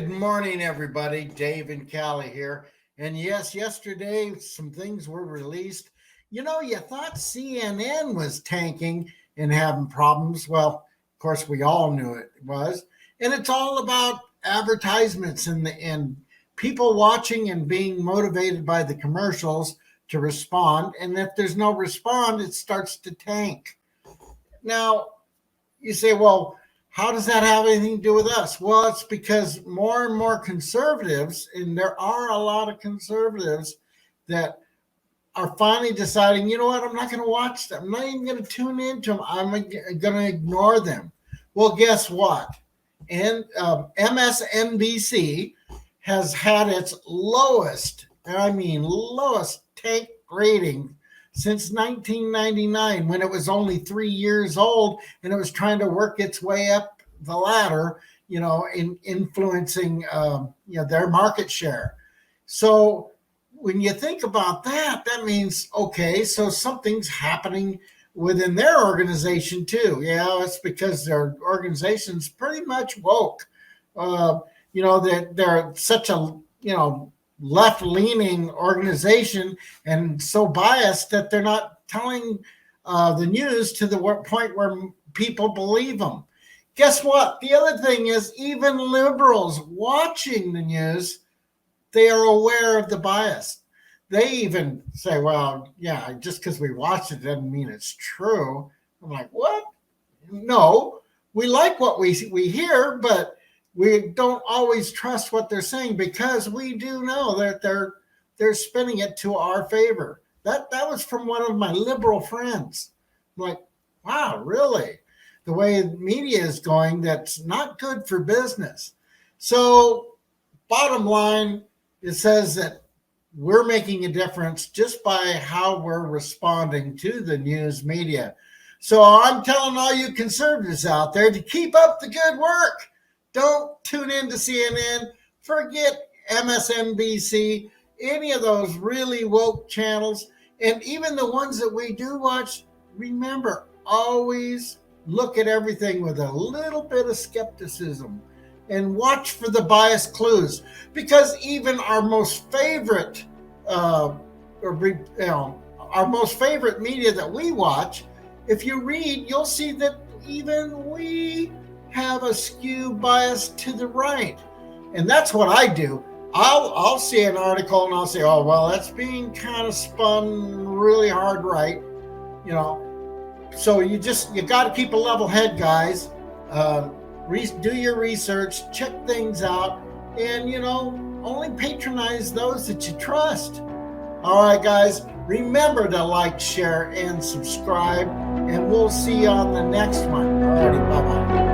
Good morning, everybody. Dave and Cali here. And yes, yesterday some things were released. You thought CNN was tanking and having problems. Well, of course, we all knew it was. And it's all about advertisements and people watching and being motivated by the commercials to respond. And if there's no response, it starts to tank. Now, you say, well, how does that have anything to do with us? Well, it's because more and more conservatives, and there are a lot of conservatives that are finally deciding, you know what, I'm not going to watch them. I'm not even going to tune into them. I'm going to ignore them. Well, guess what? And MSNBC has had its lowest, and I mean lowest tank rating since 1999, when it was only 3 years old and it was trying to work its way up the ladder, in influencing, their market share. So when you think about that, that means, okay, so something's happening within their organization too. Yeah, it's because their organization's pretty much woke. They're such a, left-leaning organization and so biased that they're not telling the news to the point where people believe them. Guess what? The other thing is, even liberals watching the news, they are aware of the bias. They even say, well, yeah, just because we watched it doesn't mean it's true. I'm like, what? No, we like what we hear, but we don't always trust what they're saying, because we do know that they're spinning it to our favor. That was from one of my liberal friends. I'm like, wow, really? The way media is going, that's not good for business. So bottom line, it says that we're making a difference just by how we're responding to the news media. So I'm telling all you conservatives out there to keep up the good work. Don't tune in to CNN. Forget MSNBC, any of those really woke channels. And even the ones that we do watch, remember, always look at everything with a little bit of skepticism and watch for the bias clues. Because even our most favorite, our most favorite media that we watch, if you read, you'll see that even we have a skew bias to the right. And that's what I do. I'll see an article and I'll say, oh, well, that's being kind of spun really hard right. So you got to keep a level head, guys. Do your research, check things out, and, only patronize those that you trust. All right, guys, remember to like, share, and subscribe, and we'll see you on the next one. All righty, bye-bye.